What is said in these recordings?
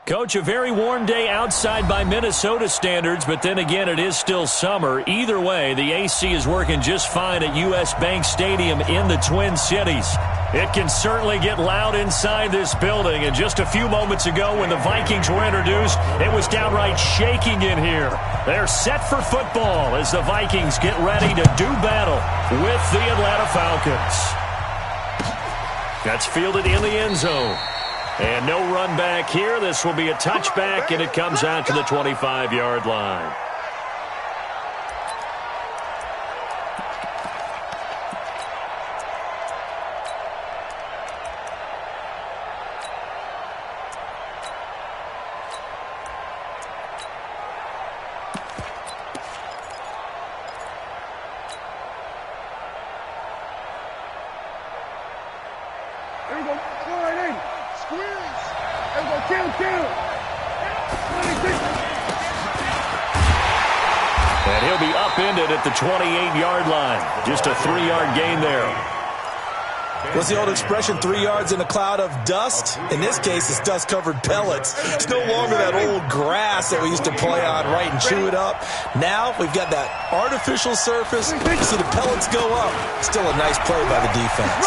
Coach, a very warm day outside by Minnesota standards, but then again, it is still summer. Either way, the AC is working just fine at U.S. Bank Stadium in the Twin Cities. It can certainly get loud inside this building, and just a few moments ago when the Vikings were introduced, it was downright shaking in here. They're set for football as the Vikings get ready to do battle with the Atlanta Falcons. That's fielded in the end zone. And no run back here. This will be a touchback, and it comes out to the 25-yard line. And he'll be upended at the 28-yard line. Just a 3-yard gain there. What's the old expression, 3 yards in a cloud of dust? In this case, it's dust-covered pellets. It's no longer that old grass that we used to play on, right, and chew it up. Now we've got that artificial surface. You see the pellets go up. Still a nice play by the defense.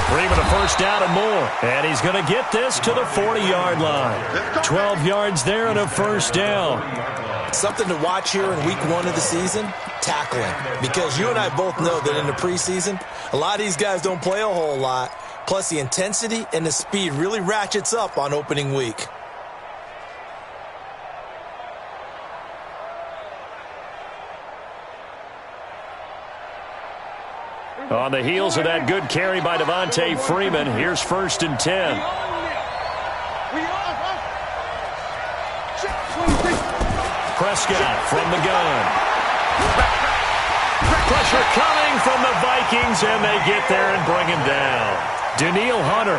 Freeman a first down and more. And he's going to get this to the 40-yard line. 12 yards there and a first down. Something to watch here in week 1 of the season, tackling. Because you and I both know that in the preseason, a lot of these guys don't play a whole lot. Plus, the intensity and the speed really ratchets up on opening week. On the heels of that good carry by Devontae Freeman, here's 1st and 10. Prescott from the gun. Pressure coming from the Vikings, and they get there and bring him down. Danielle Hunter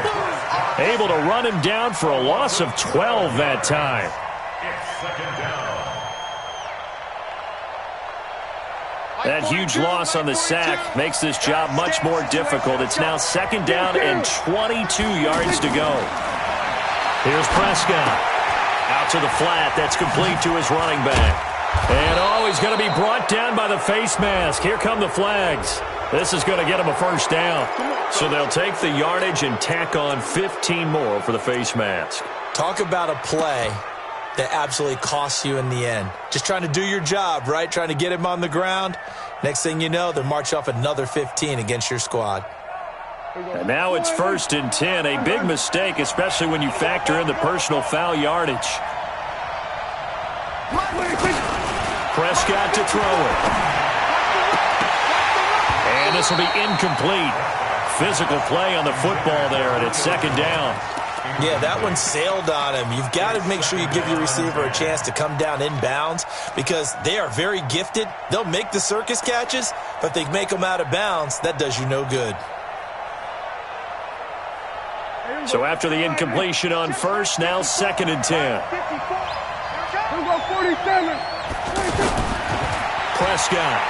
able to run him down for a loss of 12 that time. That huge loss on the sack makes this job much more difficult. It's now 2nd down and 22 yards to go. Here's Prescott. Out to the flat. That's complete to his running back. And, he's going to be brought down by the face mask. Here come the flags. This is going to get him a first down. So they'll take the yardage and tack on 15 more for the face mask. Talk about a play that absolutely costs you in the end. Just trying to do your job, right? Trying to get him on the ground. Next thing you know, they'll march off another 15 against your squad. And now it's 1st and 10. A big mistake, especially when you factor in the personal foul yardage. Prescott to throw it. And this will be incomplete. Physical play on the football there, and it's 2nd down. Yeah, that one sailed on him. You've got to make sure you give your receiver a chance to come down inbounds because they are very gifted. They'll make the circus catches, but if they make them out of bounds, that does you no good. So after the incompletion on first, now 2nd and 10. Prescott.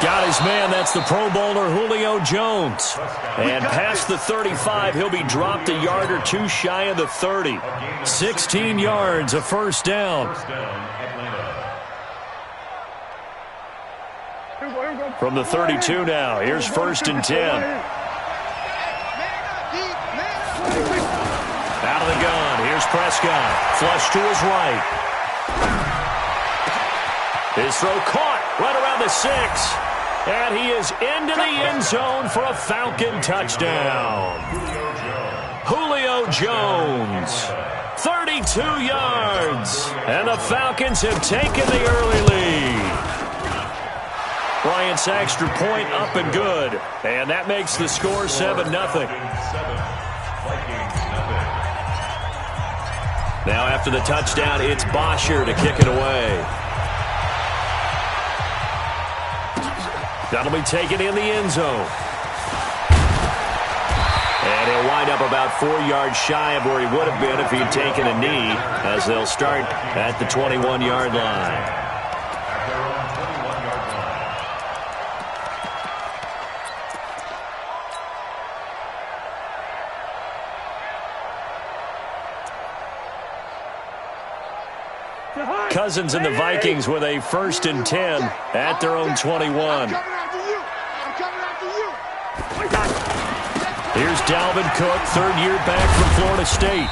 Got his man. That's the Pro Bowler Julio Jones. And past the 35, he'll be dropped a yard or two shy of the 30. 16 yards, a first down. From the 32 now, here's 1st and 10. Out of the gun, here's Prescott. Flush to his right. His throw caught right around the 6. And he is into the end zone for a Falcon touchdown. Julio Jones, 32 yards. And the Falcons have taken the early lead. Bryant's extra point up and good. And that makes the score 7-0. Now after the touchdown, it's Bosher to kick it away. That'll be taken in the end zone. And he'll wind up about 4 yards shy of where he would have been if he'd taken a knee, as they'll start at the 21-yard line. Cousins and the Vikings with a 1st and 10 at their own 21. Here's Dalvin Cook, 3rd year back from Florida State.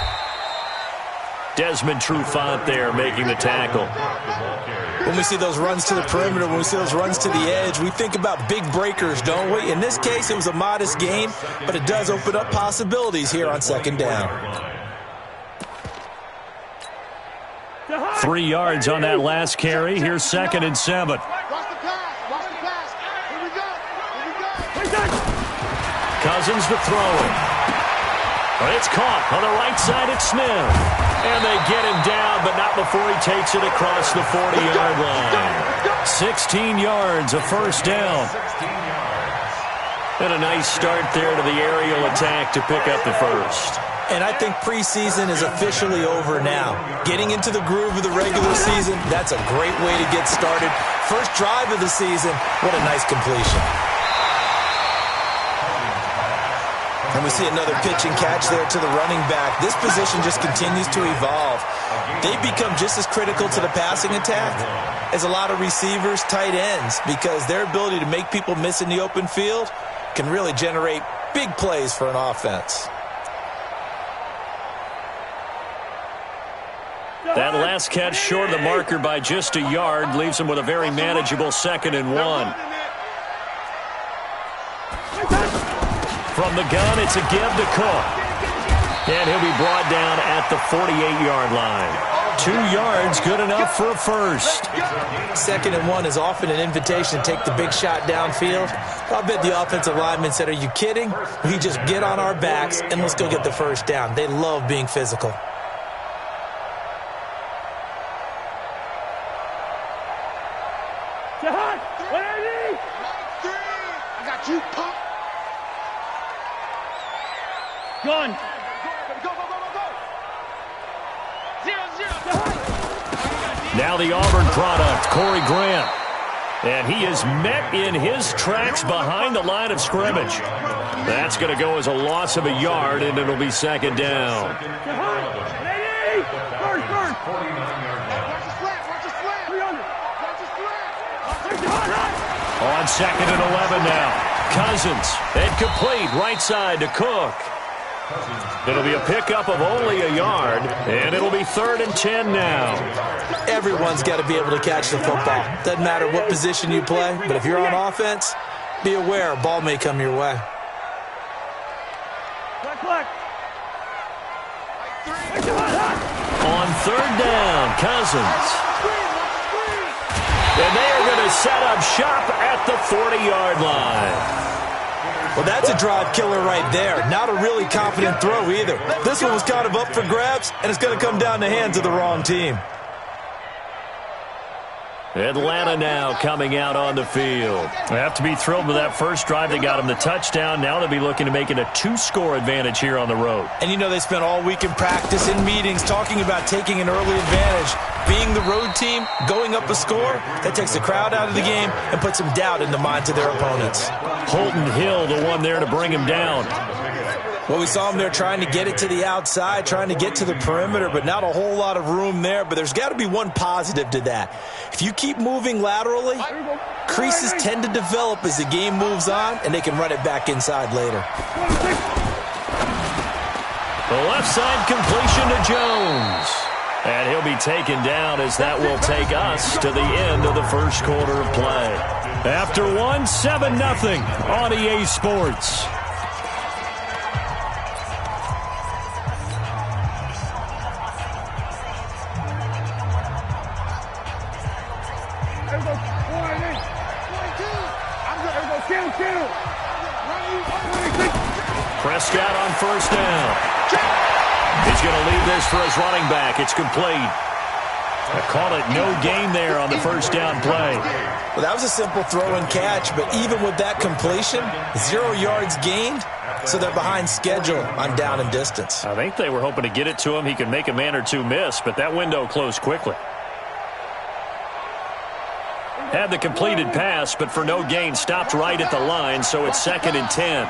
Desmond Trufant there making the tackle. When we see those runs to the perimeter, when we see those runs to the edge, we think about big breakers, don't we? In this case, it was a modest gain, but it does open up possibilities here on 2nd down. 3 yards on that last carry. Here's 2nd and 7. Cousins to throw it. It's caught on the right side. It's Smith. And they get him down, but not before he takes it across the 40-yard line. 16 yards, a 1st down. And a nice start there to the aerial attack to pick up the 1st. And I think preseason is officially over now. Getting into the groove of the regular season, that's a great way to get started. First drive of the season, what a nice completion. And we see another pitch and catch there to the running back. This position just continues to evolve. They become just as critical to the passing attack as a lot of receivers, tight ends, because their ability to make people miss in the open field can really generate big plays for an offense. That last catch short of the marker by just a yard leaves him with a very manageable 2nd and 1. From the gun, it's a give to Cook. And he'll be brought down at the 48-yard line. 2 yards, good enough for a 1st. 2nd and 1 is often an invitation to take the big shot downfield. I bet the offensive lineman said, are you kidding? We just get on our backs and let's go get the 1st down. They love being physical. I got you, punk. Gun. Go. 0-0. Now the Auburn product, Corey Grant. And he is met in his tracks behind the line of scrimmage. That's going to go as a loss of a yard, and it'll be 2nd down. On 2nd and 11 now. Cousins, incomplete, right side to Cook. It'll be a pickup of only a yard, and it'll be 3rd and 10 now. Everyone's got to be able to catch the football. Doesn't matter what position you play, but if you're on offense, be aware a ball may come your way. On 3rd down, Cousins. And they are going to set up shop at the 40-yard line. Well, that's a drive killer right there. Not a really confident throw either. This one was kind of up for grabs, and it's going to come down the hands of the wrong team. Atlanta now coming out on the field. They have to be thrilled with that first drive. They got them the touchdown. Now they'll be looking to make it a 2-score advantage here on the road. And you know they spent all week in practice, in meetings, talking about taking an early advantage. Being the road team, going up a score, that takes the crowd out of the game and puts some doubt in the minds of their opponents. Holton Hill, the one there to bring him down. Well, we saw him there trying to get it to the outside, trying to get to the perimeter, but not a whole lot of room there. But there's got to be one positive to that. If you keep moving laterally, creases tend to develop as the game moves on, and they can run it back inside later. The left side completion to Jones. And he'll be taken down as that will take us to the end of the first quarter of play. After 7-0 on EA Sports. Prescott on 1st down. He's going to leave this for his running back. It's complete. I call it no gain there on the 1st down play. Well, that was a simple throw and catch, but even with that completion, 0 yards gained, so they're behind schedule on down and distance. I think they were hoping to get it to him. He could make a man or two miss, but that window closed quickly. Had the completed pass, but for no gain, stopped right at the line, so it's 2nd and 10.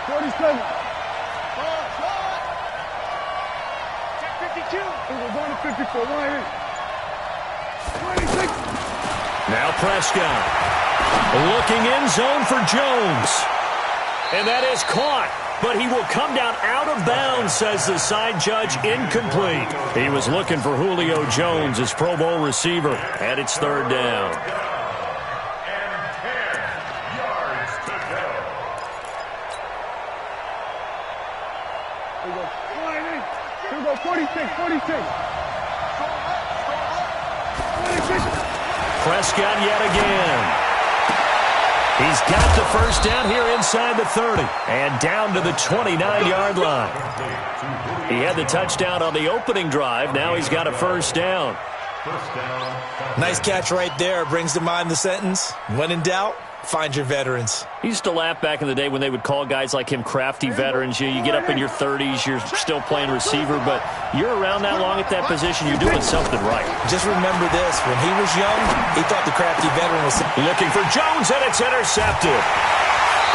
47. Check 52. We're going to 54. Now Prescott. Looking in zone for Jones. And that is caught. But he will come down out of bounds, says the side judge. Incomplete. He was looking for Julio Jones, his Pro Bowl receiver. And it's third down. Here we go, 46. Prescott yet again. He's got the first down here inside the 30 and down to the 29-yard line. He had the touchdown on the opening drive. Now he's got a first down. Nice catch right there. Brings to mind the sentence, when in doubt, find your veterans. He used to laugh back in the day when they would call guys like him crafty veterans. You get up in your 30s, you're still playing receiver, but you're around that long at that position, you're doing something right. Just remember this, when he was young, he thought the crafty veteran was... Looking for Jones, and it's intercepted.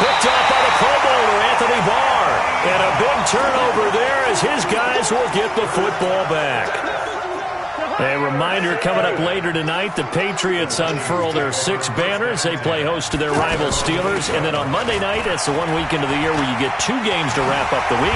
Picked off by the Pro Bowler, Anthony Barr. And a big turnover there as his guys will get the football back. A reminder coming up later tonight, the Patriots unfurl their 6 banners. They play host to their rival Steelers. And then on Monday night, it's the one weekend of the year where you get 2 games to wrap up the week.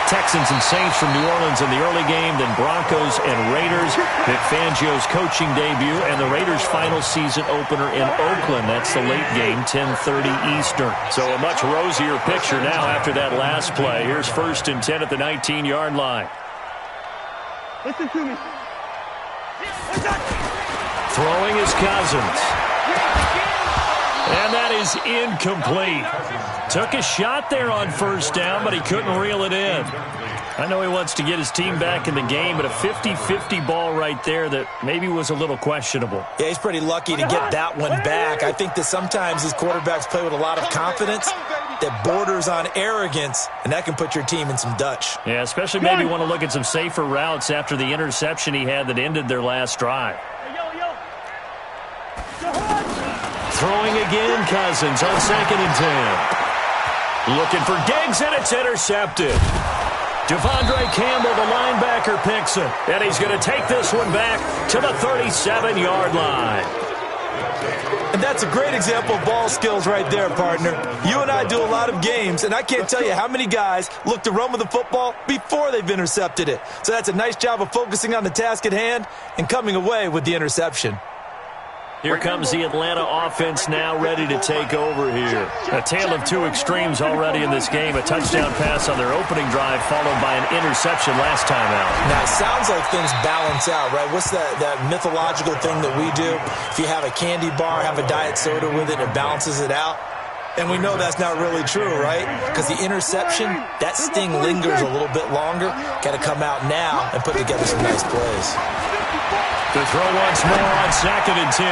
Texans and Saints from New Orleans in the early game, then Broncos and Raiders. Vic Fangio's coaching debut and the Raiders' final season opener in Oakland. That's the late game, 10:30 Eastern. So a much rosier picture now after that last play. Here's 1st and 10 at the 19-yard line. Listen to me. Throwing is Cousins. And that is incomplete. Took a shot there on first down, but he couldn't reel it in. I know he wants to get his team back in the game, but a 50-50 ball right there that maybe was a little questionable. Yeah, he's pretty lucky to get that one back. I think that sometimes these quarterbacks play with a lot of confidence that borders on arrogance, and that can put your team in some Dutch. Yeah, especially maybe want to look at some safer routes after the interception he had that ended their last drive. Throwing again, Cousins on 2nd and 10. Looking for Diggs, and it's intercepted. Devondre Campbell, the linebacker, picks it. And he's going to take this one back to the 37-yard line. And that's a great example of ball skills right there, partner. You and I do a lot of games, and I can't tell you how many guys look to run with the football before they've intercepted it. So that's a nice job of focusing on the task at hand and coming away with the interception. Here comes the Atlanta offense now ready to take over here. A tale of 2 extremes already in this game. A touchdown pass on their opening drive followed by an interception last time out. Now, it sounds like things balance out, right? What's that mythological thing that we do? If you have a candy bar, have a diet soda with it, it balances it out. And we know that's not really true, right? Because the interception, that sting lingers a little bit longer. Got to come out now and put together some nice plays. The throw once more on 2nd and 10.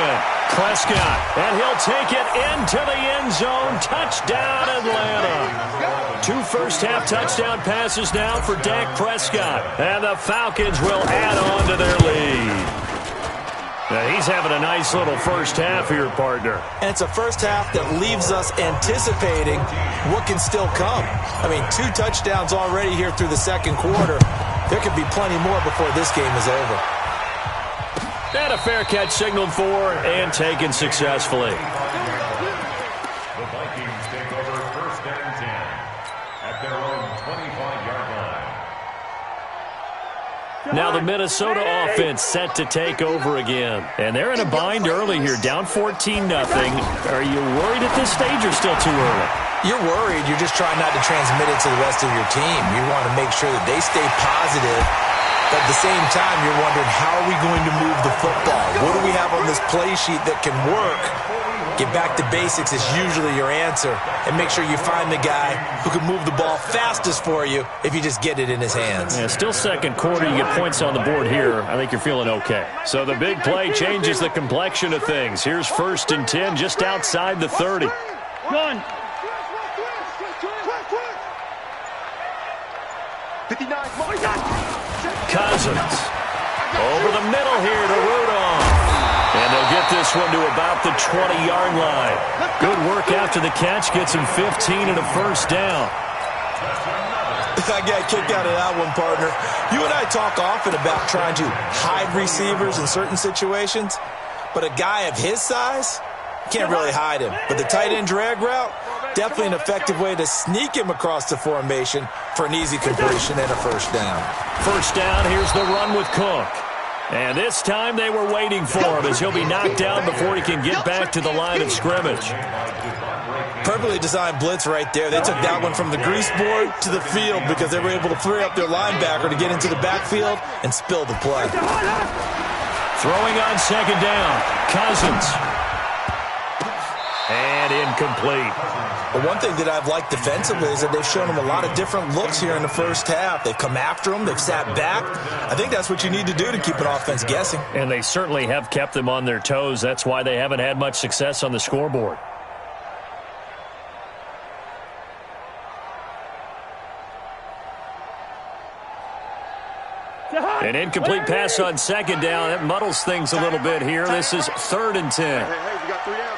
Prescott, and he'll take it into the end zone. Touchdown, Atlanta. 2 first-half touchdown passes now for Dak Prescott. And the Falcons will add on to their lead. Now, he's having a nice little first half here, partner. And it's a first half that leaves us anticipating what can still come. I mean, 2 touchdowns already here through the second quarter. There could be plenty more before this game is over. And a fair catch signaled for and taken successfully. The Vikings take over 1st and 10 at their own 25-yard line. Now the Minnesota offense set to take over again. And they're in a bind early here, down 14-0. Are you worried at this stage or still too early? You're worried. You're just trying not to transmit it to the rest of your team. You want to make sure that they stay positive. But at the same time, you're wondering, how are we going to move the football? What do we have on this play sheet that can work? Get back to basics is usually your answer. And make sure you find the guy who can move the ball fastest for you if you just get it in his hands. Yeah, still second quarter. You get points on the board here. I think you're feeling okay. So the big play changes the complexion of things. Here's 1st and 10 just outside the 30. Gun. 59. Cousins. Over the middle here to Rudolph. And they'll get this one to about the 20-yard line. Good work after the catch. Gets him 15 and a first down. I got kicked out of that one, partner. You and I talk often about trying to hide receivers in certain situations. but a guy of his size, can't really hide him. But the tight end drag route, definitely an effective way to sneak him across the formation for an easy completion and a first down. First down, here's the run with Cook. And this time they were waiting for him as he'll be knocked down before he can get back to the line of scrimmage. Perfectly designed blitz right there. They took that one from the grease board to the field because they were able to free up their linebacker to get into the backfield and spill the play. Throwing on second down, Cousins. And incomplete. But one thing that I've liked defensively is that they've shown him a lot of different looks here in the first half. They've come after him. They've sat back. I think that's what you need to do to keep an offense guessing. And they certainly have kept them on their toes. That's why they haven't had much success on the scoreboard. An incomplete pass on second down. That muddles things a little bit here. This is 3rd and 10. Hey, we got 3 down.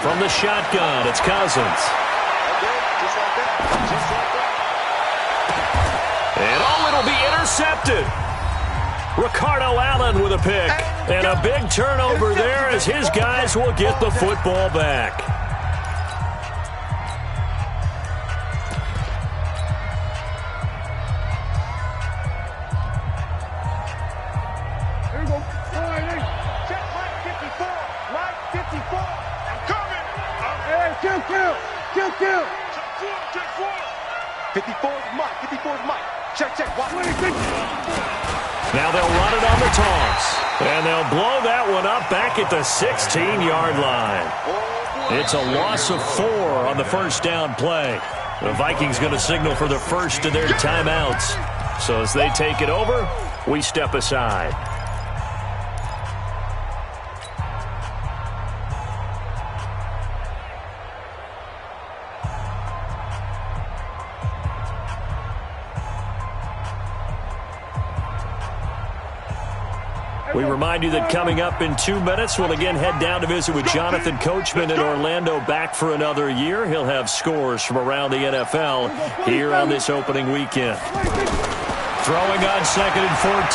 From the shotgun, it's Cousins. And it'll be intercepted. Ricardo Allen with a pick. And a big turnover there as his guys will get the football back. Here we go. Check line 54. Line 54. I'm coming. Hey, kill. 54 is Mike. 54 is Mike. Check. Watch. Now they'll run it on the toss. And they'll blow that one up back at the 16-yard line. It's a loss of 4 on the first down play. The Vikings going to signal for the first of their timeouts. So as they take it over, we step aside. We remind you that coming up in 2 minutes, we'll again head down to visit with Jonathan Coachman in Orlando, back for another year. He'll have scores from around the NFL here on this opening weekend. Throwing on 2nd and 14.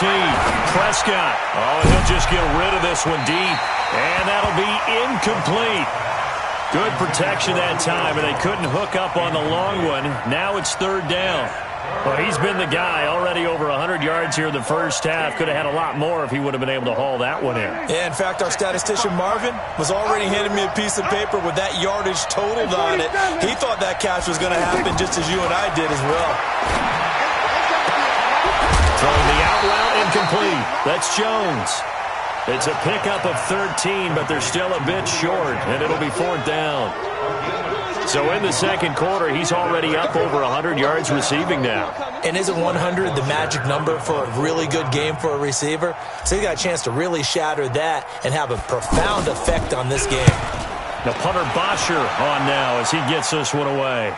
Prescott. Oh, he'll just get rid of this one deep. And that'll be incomplete. Good protection that time, and they couldn't hook up on the long one. Now it's 3rd down. Well, he's been the guy, already over 100 yards here in the first half. Could have had a lot more if he would have been able to haul that one in. Yeah, in fact, our statistician Marvin was already handing me a piece of paper with that yardage totaled on it. He thought that catch was going to happen just as you and I did as well. Throwing the out route incomplete. That's Jones. It's a pickup of 13, but they're still a bit short, and it'll be 4th down. So in the second quarter, he's already up over 100 yards receiving now. And isn't 100 the magic number for a really good game for a receiver? So he got a chance to really shatter that and have a profound effect on this game. The punter Bosher on now as he gets this one away.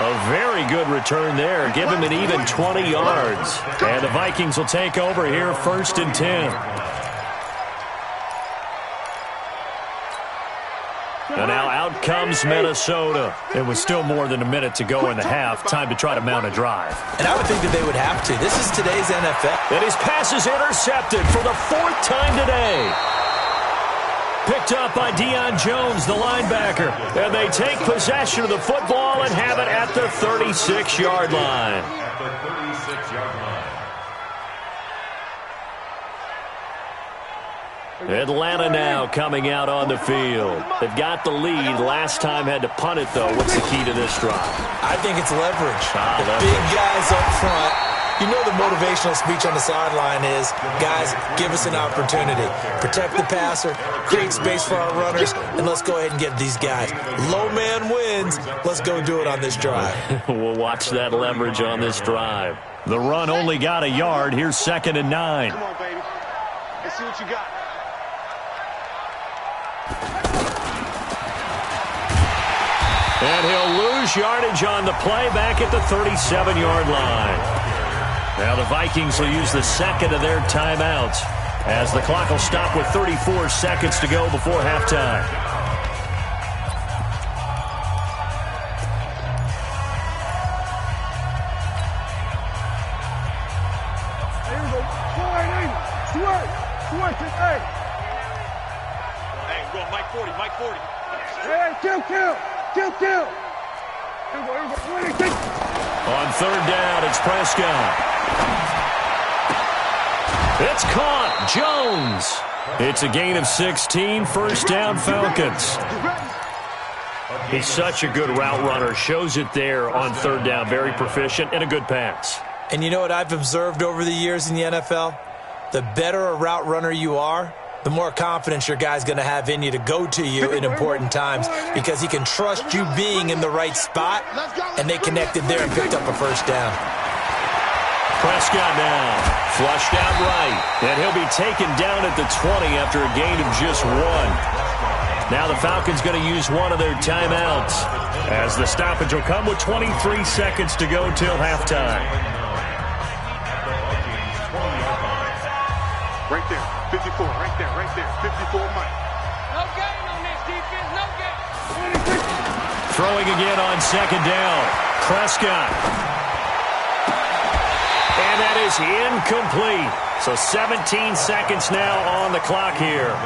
A very good return there. Give him an even 20 yards. And the Vikings will take over here 1st and 10. And now out comes Minnesota. It was still more than a minute to go in the half. Time to try to mount a drive. And I would think that they would have to. This is today's NFL. And his pass is intercepted for the 4th time today. Picked up by Deion Jones, the linebacker. And they take possession of the football and have it at the 36-yard line. At the 36-yard line. Atlanta now coming out on the field. They've got the lead. Last time had to punt it, though. What's the key to this drive? I think it's leverage. Leverage. Big guys up front. You know the motivational speech on the sideline is, guys, give us an opportunity. Protect the passer, create space for our runners, and let's go ahead and get these guys. Low man wins. Let's go do it on this drive. We'll watch that leverage on this drive. The run only got a yard. Here's 2nd and 9. Come on, baby. Let's see what you got. And he'll lose yardage on the play back at the 37-yard line. Now the Vikings will use the 2nd of their timeouts as the clock will stop with 34 seconds to go before halftime. Hey, go Mike 40, Mike 40. Hey, kill. On third down, it's Prescott. It's caught. Jones. It's a gain of 16. First down, Falcons. He's such a good route runner. Shows it there on third down. Very proficient and a good pass. And you know what I've observed over the years in the NFL? The better a route runner you are, the more confidence your guy's going to have in you to go to you in important times because he can trust you being in the right spot, and they connected there and picked up a first down. Prescott now, flushed out right, and he'll be taken down at the 20 after a gain of just 1. Now the Falcons going to use one of their timeouts as the stoppage will come with 23 seconds to go till halftime. Right there, 54, right there, 54, Mike. No gain on this defense, no gain. Throwing again on second down. Prescott. And that is incomplete. So 17 seconds now on the clock here.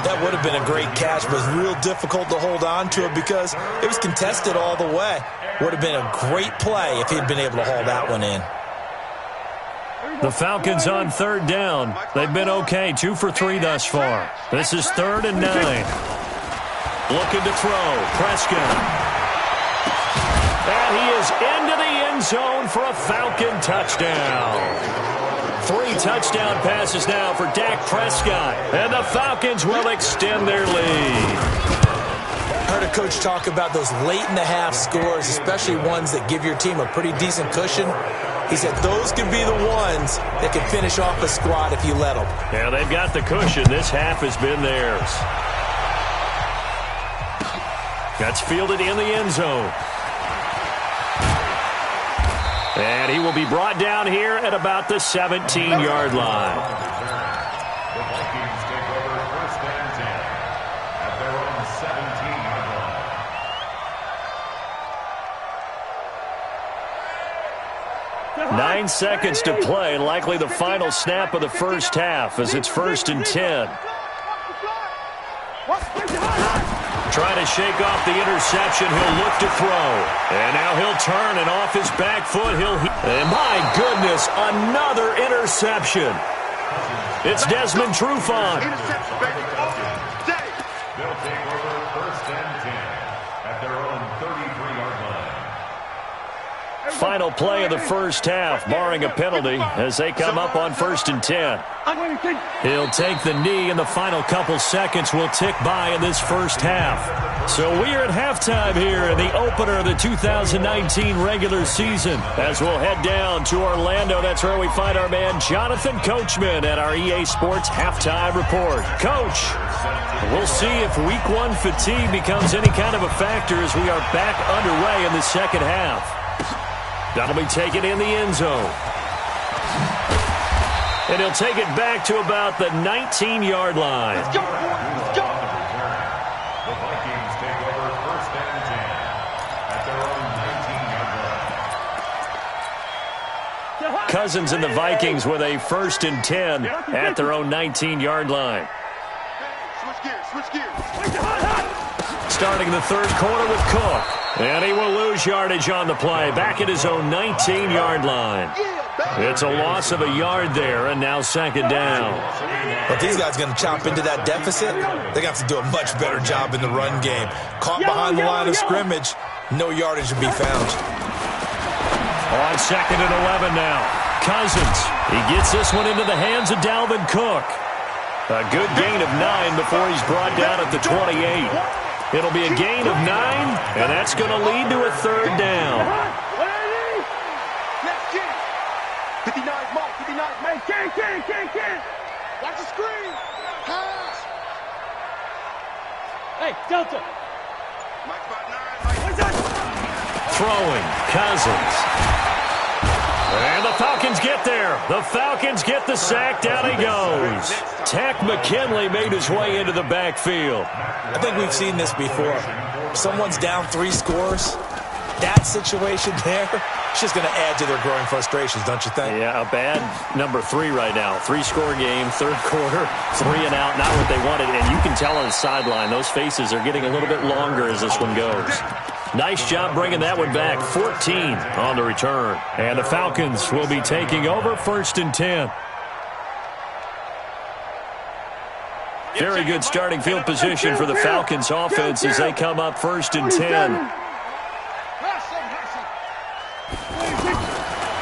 That would have been a great catch, but it was real difficult to hold on to it because it was contested all the way. Would have been a great play if he'd been able to haul that one in. The Falcons on third down. They've been okay, 2 for 3 thus far. This is 3rd and 9. Looking to throw. Prescott. And he is into the end zone for a Falcon touchdown. 3 touchdown passes now for Dak Prescott. And the Falcons will extend their lead. I heard a coach talk about those late-in-the-half scores, especially ones that give your team a pretty decent cushion. He said those could be the ones that can finish off a squad if you let them. Yeah, they've got the cushion. This half has been theirs. That's fielded in the end zone. And he will be brought down here at about the 17-yard line. The Vikings take over 1st and 10 at their own 17-yard line. 9 seconds to play, likely the final snap of the first half as it's 1st and 10. Trying to shake off the interception. He'll look to throw. And now he'll turn, and off his back foot, and my goodness, another interception. It's Desmond Trufant. They'll take over 1st and 10 at their own 33-yard line. Final play of the first half, barring a penalty, as they come up on 1st and 10. He'll take the knee, and the final couple seconds will tick by in this first half. So we are at halftime here in the opener of the 2019 regular season. As we'll head down to Orlando, that's where we find our man Jonathan Coachman at our EA Sports Halftime Report. Coach, we'll see if Week 1 fatigue becomes any kind of a factor as we are back underway in the second half. That'll be taken in the end zone. And he'll take it back to about the 19-yard line. Let's go, let's go. The Vikings take over 1st and 10 at their own 19-yard line. Cousins and the Vikings with a 1st and 10 at their own 19-yard line. Switch gears. Starting the third quarter with Cook. And he will lose yardage on the play. Back at his own 19-yard line. It's a loss of a yard there, and now 2nd down. But these guys are going to chop into that deficit. They're going to have to do a much better job in the run game. Caught behind the line of scrimmage, no yardage to be found. On 2nd and 11 now. Cousins. He gets this one into the hands of Dalvin Cook. A good gain of 9 before he's brought down at the 28. It'll be a gain of 9, and that's going to lead to a 3rd down. Let's get it. 59, Mike. 59, Mike. Can't. Watch the screen. Pass. Hey, Delta. Mike 5'9", Mike. Throwing. Cousins. And the Falcons get there. The Falcons get the sack. Down he goes. Tack McKinley made his way into the backfield. I think we've seen this before. Someone's down 3 scores. That situation there, It's just going to add to their growing frustrations, don't you think? Yeah, a bad number 3 right now. 3-score game, third quarter, 3 and out, not what they wanted. And you can tell on the sideline, those faces are getting a little bit longer as this one goes. Nice job bringing that one back. 14 on the return. And the Falcons will be taking over 1st and 10. Very good starting field position for the Falcons offense as they come up 1st and 10.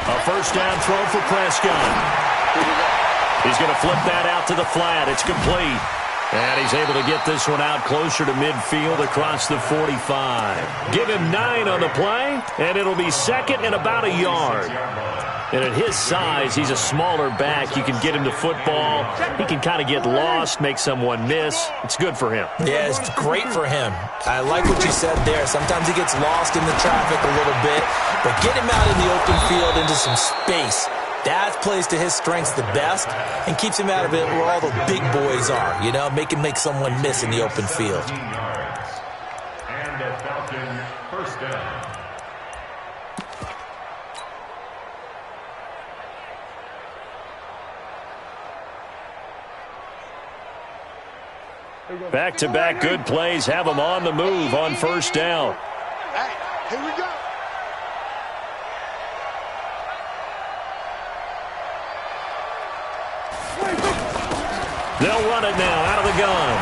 A first down throw for Prescott. He's going to flip that out to the flat. It's complete. And he's able to get this one out closer to midfield across the 45. Give him 9 on the play, and it'll be 2nd and about a yard. And at his size, he's a smaller back. You can get him to football. He can kind of get lost, make someone miss. It's good for him. Yeah, it's great for him. I like what you said there. Sometimes he gets lost in the traffic a little bit, but get him out in the open field into some space. That plays to his strengths the best and keeps him out of it where all the big boys are, you know, make him make someone miss in the open field. And a Falcon first down. Back-to-back good plays have them on the move on 1st down. Hey, here we go. They'll run it now out of the gun.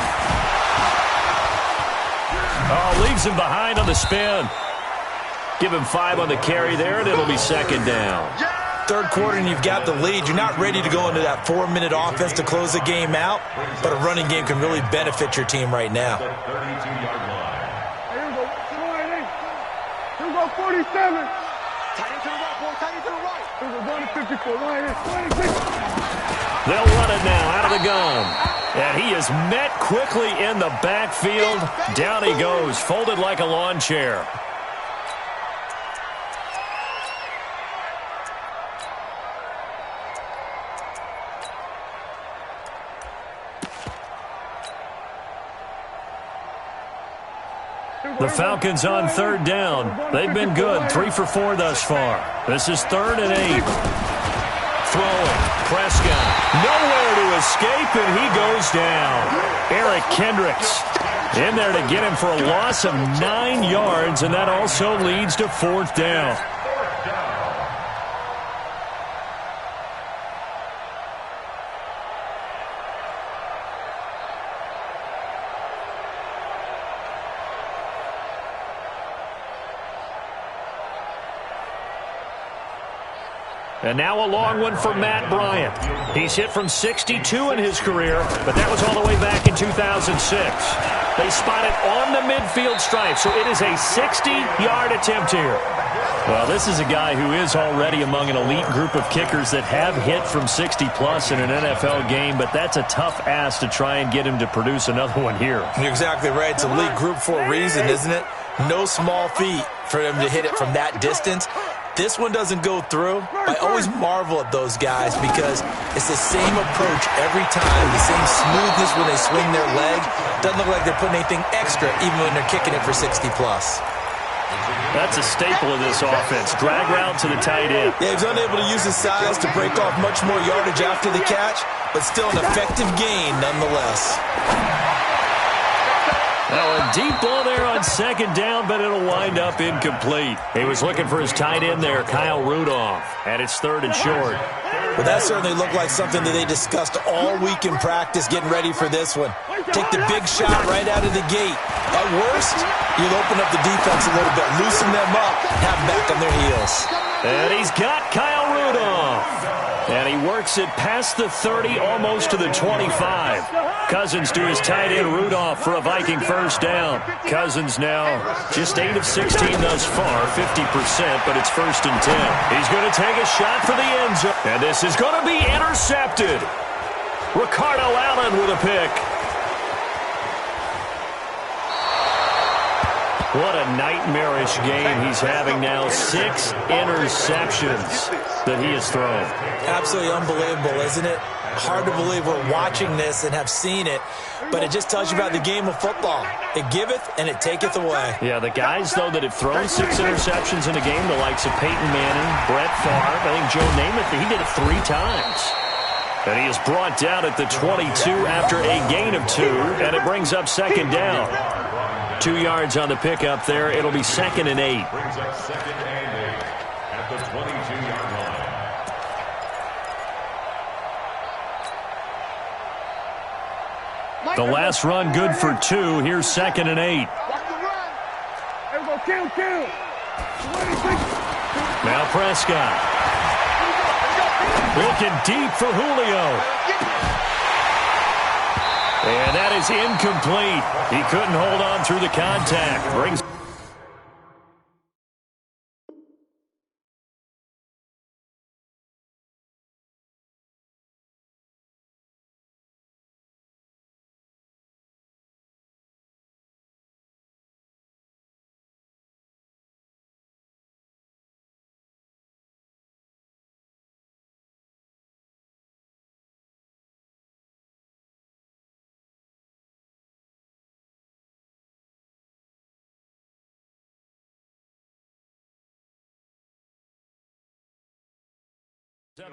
Oh, leaves him behind on the spin. Give him 5 on the carry there, and it'll be 2nd down. Third quarter and you've got the lead. You're not ready to go into that 4-minute offense to close the game out, but a running game can really benefit your team right now. Here we go, 47. Tight end to the right, boy. Tight end to the right. Here we go, 54. Right here, 26. They'll run it now out of the gun. And he is met quickly in the backfield. Down he goes, folded like a lawn chair. The Falcons on 3rd down. They've been good, 3 for 4 thus far. This is 3rd and 8. Throwing, Prescott, nowhere to escape, and he goes down. Eric Kendricks in there to get him for a loss of 9 yards, and that also leads to 4th down. And now a long one for Matt Bryant. He's hit from 62 in his career, but that was all the way back in 2006. They spot it on the midfield stripe, so it is a 60-yard attempt here. Well, this is a guy who is already among an elite group of kickers that have hit from 60-plus in an NFL game, but that's a tough ask to try and get him to produce another one here. You're exactly right. It's a elite group for a reason, isn't it? No small feat for them to hit it from that distance. This one doesn't go through. I always marvel at those guys because it's the same approach every time, the same smoothness when they swing their leg. Doesn't look like they're putting anything extra even when they're kicking it for 60-plus. That's a staple of this offense. Drag route to the tight end. Yeah, he's unable to use his size to break off much more yardage after the catch, but still an effective gain nonetheless. Now a deep ball there on 2nd down, but it'll wind up incomplete. He was looking for his tight end there, Kyle Rudolph, and it's 3rd and short. Well, that certainly looked like something that they discussed all week in practice, getting ready for this one. Take the big shot right out of the gate. At worst, you'll open up the defense a little bit, loosen them up, have them back on their heels. And he's got Kyle Rudolph. And he works it past the 30, almost to the 25. Cousins to his tight end, Rudolph, for a Viking first down. Cousins now just 8 of 16 thus far, 50%, but it's 1st and 10. He's going to take a shot for the end zone. And this is going to be intercepted. Ricardo Allen with a pick. What a nightmarish game he's having now. 6 interceptions that he has thrown. Absolutely unbelievable, isn't it? Hard to believe we're watching this and have seen it, but it just tells you about the game of football. It giveth and it taketh away. Yeah, the guys, though, that have thrown 6 interceptions in a game, the likes of Peyton Manning, Brett Favre, I think Joe Namath, he did it 3 times. And he is brought down at the 22 after a gain of 2, and it brings up second down. 2 yards on the pickup there. It'll be 2nd and 8. Brings up 2nd and 8 at the 22-yard line. The last run good for 2. Here's 2nd and 8. Now Prescott. Looking deep for Julio. And that is incomplete. He couldn't hold on through the contact. Brings up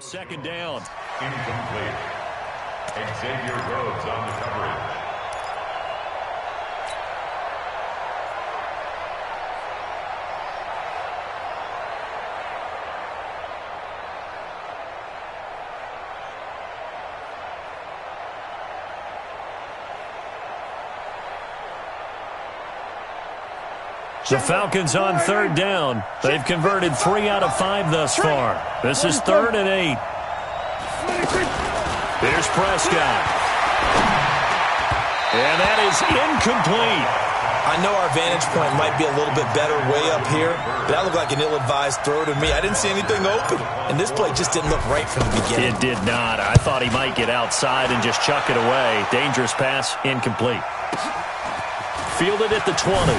second down. Incomplete. Xavier Rhodes on the coverage. The Falcons on third down. They've converted 3 out of 5 thus far. This is 3rd and 8. Here's Prescott. And that is incomplete. I know our vantage point might be a little bit better way up here, but that looked like an ill-advised throw to me. I didn't see anything open, and this play just didn't look right from the beginning. It did not. I thought he might get outside and just chuck it away. Dangerous pass, incomplete. Fielded at the 20.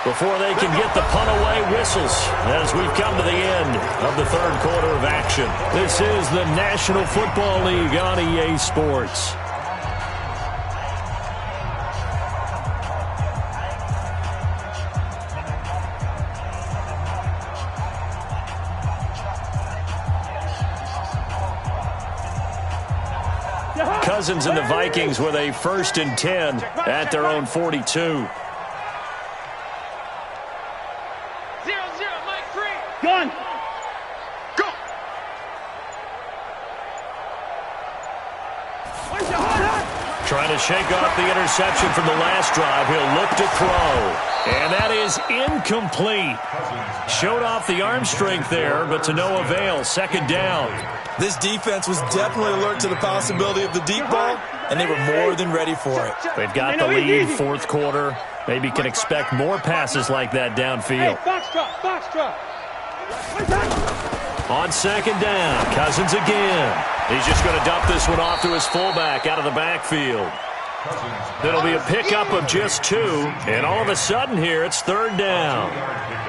Before they can get the punt away, whistles as we've come to the end of the 3rd quarter of action. This is the National Football League on EA Sports. Cousins and the Vikings with a 1st and 10 at their own 42. Gun! Go! Trying to shake off the interception from the last drive. He'll look to throw. And that is incomplete. Showed off the arm strength there, but to no avail. 2nd down. This defense was definitely alert to the possibility of the deep ball, and they were more than ready for it. They've got the lead, 4th quarter. Maybe can expect more passes like that downfield. Hey, box drop. On 2nd down, Cousins again. He's just going to dump this one off to his fullback out of the backfield. It'll be a pickup of just 2, and all of a sudden here it's 3rd down.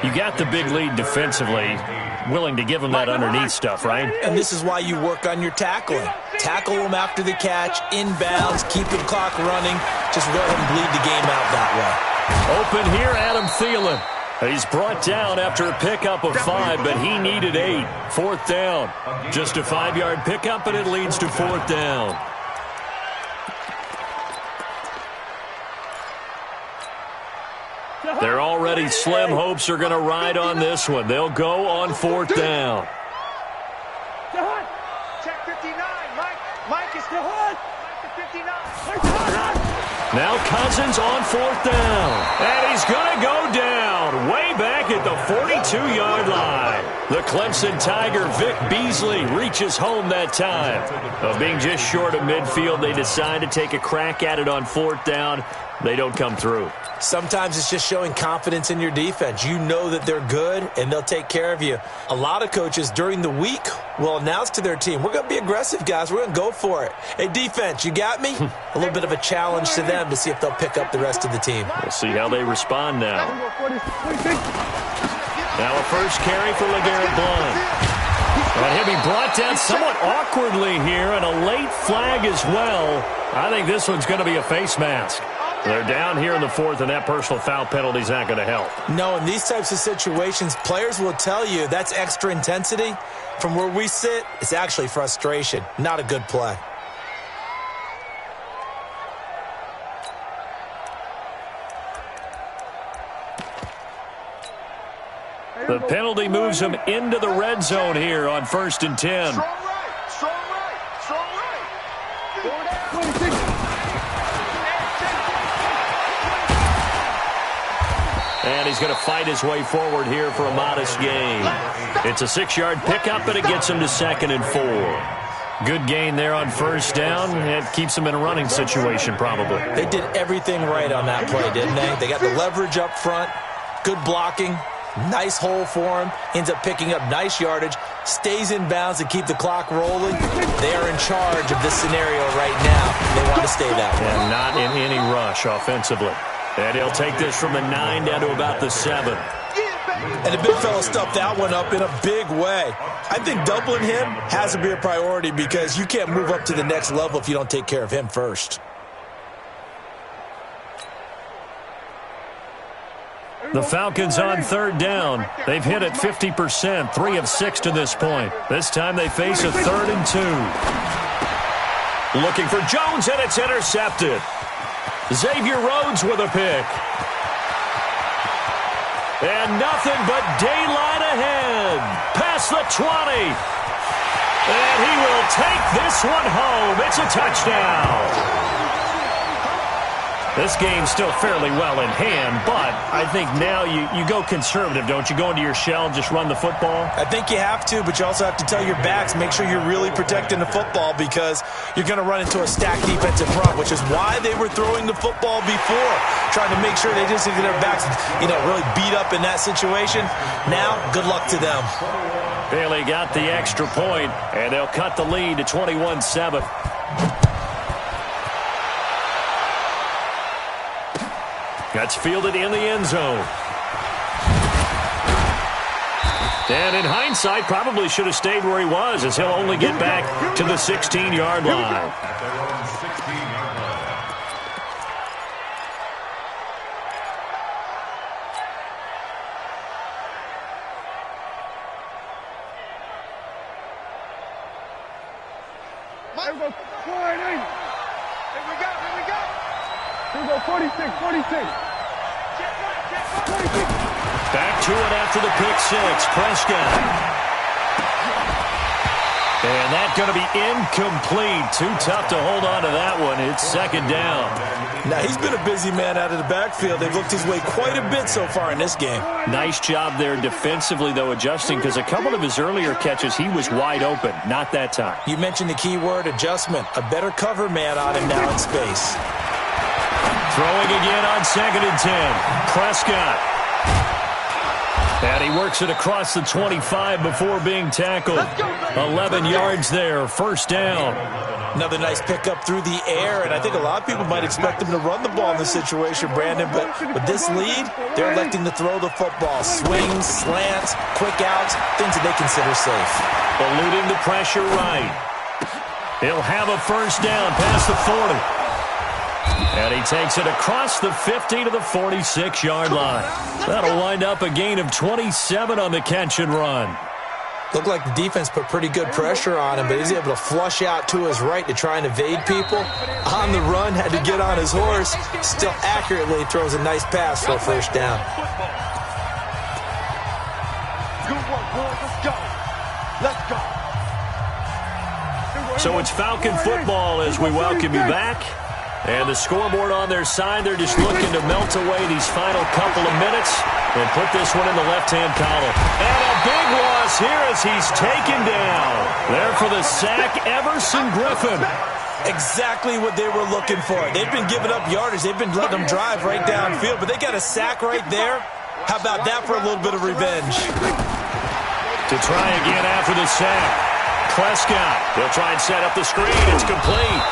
You got the big lead defensively. Willing to give him that underneath stuff, right? And this is why you work on your tackling. Tackle him after the catch, inbounds, keep the clock running. Just let him bleed the game out that way. Open here, Adam Thielen. He's brought down after a pickup of 5, but he needed 8. 4th down. Just a 5-yard pickup, and it leads to 4th down. Their already slim hopes are going to ride on this one. They'll go on 4th down. Check 59. Mike is still on. Mike to 59. Now Cousins on 4th down. And he's going to go down way back at the 42-yard line. The Clemson Tiger, Vic Beasley, reaches home that time. Being just short of midfield, they decide to take a crack at it on 4th down. They don't come through. Sometimes it's just showing confidence in your defense. You know that they're good, and they'll take care of you. A lot of coaches during the week will announce to their team, we're going to be aggressive, guys. We're going to go for it. Hey, defense, you got me? A little bit of a challenge to them to see if they'll pick up the rest of the team. We'll see how they respond now. Now a first carry for LeGarrette Blount. And he'll be brought down somewhat awkwardly here, and a late flag as well. I think this one's going to be a face mask. They're down here in the 4th, and that personal foul penalty is not going to help. No, in these types of situations, players will tell you that's extra intensity. From where we sit, it's actually frustration. Not a good play. The penalty moves him into the red zone here on 1st and 10. Strong right, strong right, strong right. And he's going to fight his way forward here for a modest gain. It's a 6-yard pickup, and it gets him to 2nd and 4. Good gain there on 1st down. It keeps him in a running situation probably. They did everything right on that play, didn't they? They got the leverage up front, good blocking, nice hole for him, ends up picking up nice yardage, stays in bounds to keep the clock rolling. They are in charge of this scenario right now. They want to stay that way. And not in any rush offensively. And he'll take this from the 9 down to about the 7. And the big fella stuffed that one up in a big way. I think doubling him has to be a priority because you can't move up to the next level if you don't take care of him first. The Falcons on 3rd down. They've hit it 50%, 3 of 6 to this point. This time they face a 3rd and 2. Looking for Jones, and it's intercepted. Xavier Rhodes with a pick. And nothing but daylight ahead. Past the 20. And he will take this one home. It's a touchdown. This game's still fairly well in hand, but I think now you go conservative, don't you? Go into your shell and just run the football? I think you have to, but you also have to tell your backs, make sure you're really protecting the football because you're going to run into a stacked defensive front, which is why they were throwing the football before, trying to make sure they just get their backs, really beat up in that situation. Now, good luck to them. Bailey got the extra point, and they'll cut the lead to 21-7. That's fielded in the end zone. And in hindsight, probably should have stayed where he was as he'll only get back to the 16-yard line. Here we go. Here we go. Here we go, 46, 46. Back to it after the pick six. Prescott. And that's going to be incomplete. Too tough to hold on to that one. It's 2nd down. Now, he's been a busy man out of the backfield. They've looked his way quite a bit so far in this game. Nice job there defensively, though, adjusting, because a couple of his earlier catches, he was wide open. Not that time. You mentioned the key word, adjustment. A better cover man on him now in space. Throwing again on 2nd and 10. Prescott. And he works it across the 25 before being tackled. 11 yards there, 1st down. Another nice pickup through the air, and I think a lot of people might expect him to run the ball in this situation, Brandon, but with this lead, they're electing to throw the football. Swings, slants, quick outs, things that they consider safe. Eluding the pressure right. He'll have a 1st down past the 40. And he takes it across the 50 to the 46-yard line. That'll wind up a gain of 27 on the catch and run. Looked like the defense put pretty good pressure on him, but he's able to flush out to his right to try and evade people. On the run, had to get on his horse. Still accurately throws a nice pass for a 1st down. Good work, boys. Let's go. Let's go. So it's Falcon football as we welcome you back. And the scoreboard on their side, they're just looking to melt away these final couple of minutes and put this one in the left-hand column. And a big loss here as he's taken down. There for the sack, Everson Griffin. Exactly what they were looking for. They've been giving up yardage. They've been letting them drive right downfield, but they got a sack right there. How about that for a little bit of revenge? To try again after the sack. Prescott, he'll try and set up the screen. It's complete.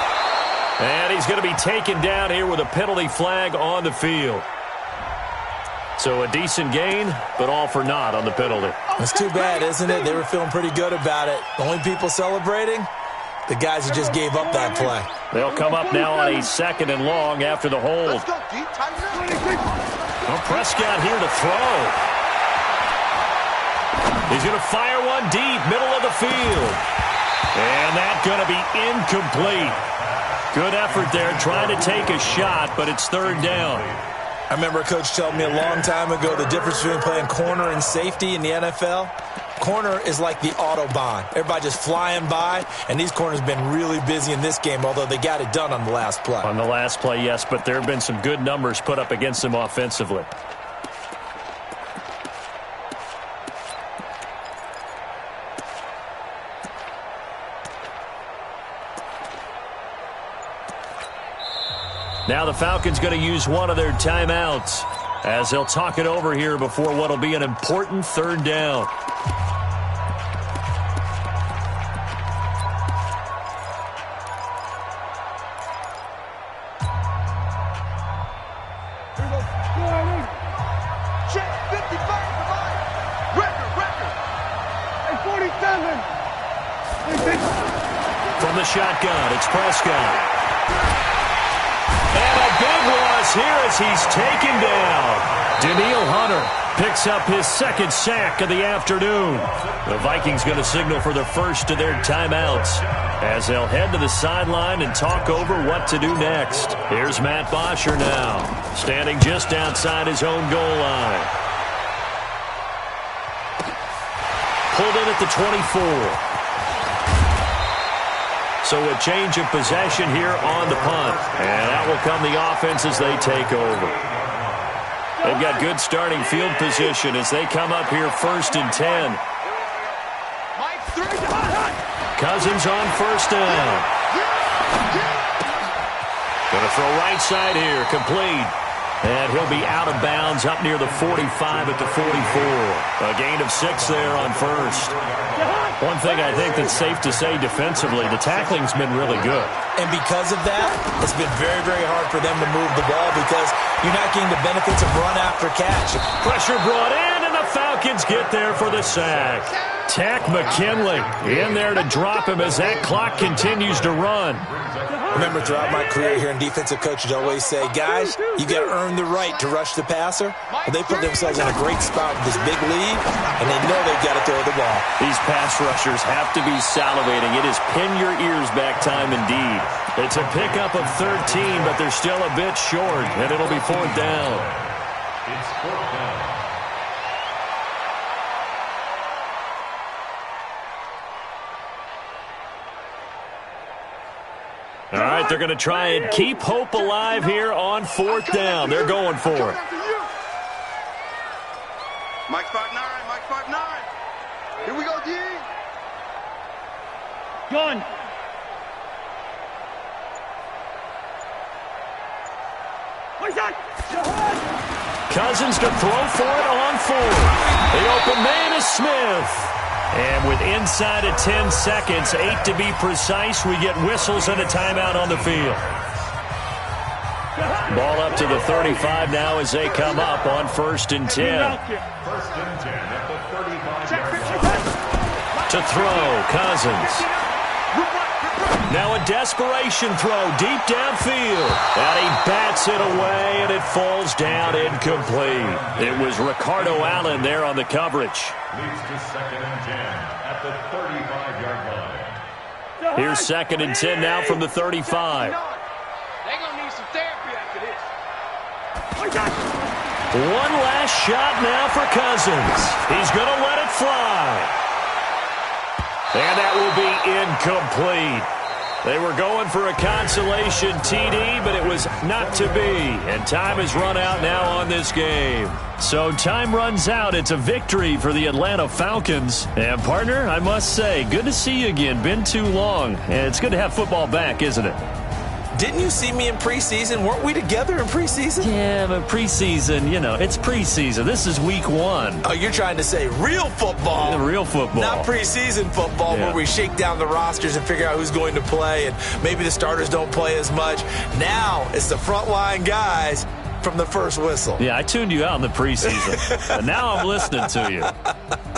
And he's going to be taken down here with a penalty flag on the field. So a decent gain, but all for naught on the penalty. That's too bad, isn't it? They were feeling pretty good about it. The only people celebrating, the guys who just gave up that play. They'll come up now on a 2nd and long after the hold. Well, Prescott here to throw. He's going to fire one deep, middle of the field. And that's going to be incomplete. Good effort there, trying to take a shot, but it's 3rd down. I remember a coach telling me a long time ago the difference between playing corner and safety in the NFL. Corner is like the Autobahn. Everybody just flying by, and these corners have been really busy in this game, although they got it done on the last play. On the last play, yes, but there have been some good numbers put up against them offensively. Now the Falcons going to use one of their timeouts as they'll talk it over here before what will be an important 3rd down. From the shotgun, it's Prescott. And a big loss here as he's taken down. Daniil Hunter picks up his 2nd sack of the afternoon. The Vikings going to signal for the first of their timeouts as they'll head to the sideline and talk over what to do next. Here's Matt Bosher now, standing just outside his own goal line. Pulled in at the 24. So a change of possession here on the punt. And that will come the offense as they take over. They've got good starting field position as they come up here 1st and 10. Cousins on 1st down. Going to throw right side here, complete. And he'll be out of bounds up near the 45 at the 44. A gain of 6 there on 1st. One thing I think that's safe to say defensively, the tackling's been really good. And because of that, it's been very, very hard for them to move the ball because you're not getting the benefits of run after catch. Pressure brought in, and the Falcons get there for the sack. Tack McKinley in there to drop him as that clock continues to run. Remember, throughout my career here in defensive coaches always say, guys, you got to earn the right to rush the passer. Well, they put themselves in a great spot with this big lead, and they know they've got to throw the ball. These pass rushers have to be salivating. It is pin your ears back time indeed. It's a pickup of 13, but they're still a bit short, and it'll be 4th down. It's 4th down. All right, they're going to try and keep hope alive here on 4th down. They're going for it. Mike 5-9, Mike 5-9. Here we go, D. Gun. Cousins to throw for it on 4th. The open man is Smith. And with inside of 10 seconds, 8 to be precise, we get whistles and a timeout on the field. Ball up to the 35 now as they come up on 1st and 10. 1st and 10 at the 35-yard line. To throw, Cousins. Now a desperation throw deep downfield. And he bats it away, and it falls down incomplete. It was Ricardo Allen there on the coverage. Leads to 2nd and 10 at the 35-yard line. Here's 2nd and 10 now from the 35. They're going to need some therapy after this. One last shot now for Cousins. He's going to let it fly. And that will be incomplete. They were going for a consolation TD, but it was not to be. And time has run out now on this game. So time runs out. It's a victory for the Atlanta Falcons. And, partner, I must say, good to see you again. Been too long. And it's good to have football back, isn't it? Didn't you see me in preseason? Weren't we together in preseason? Yeah, but preseason, it's preseason. This is week 1. Oh, you're trying to say real football. Real football. Not preseason football where we shake down the rosters and figure out who's going to play, and maybe the starters don't play as much. Now it's the frontline guys from the first whistle. Yeah, I tuned you out in the preseason. And now I'm listening to you.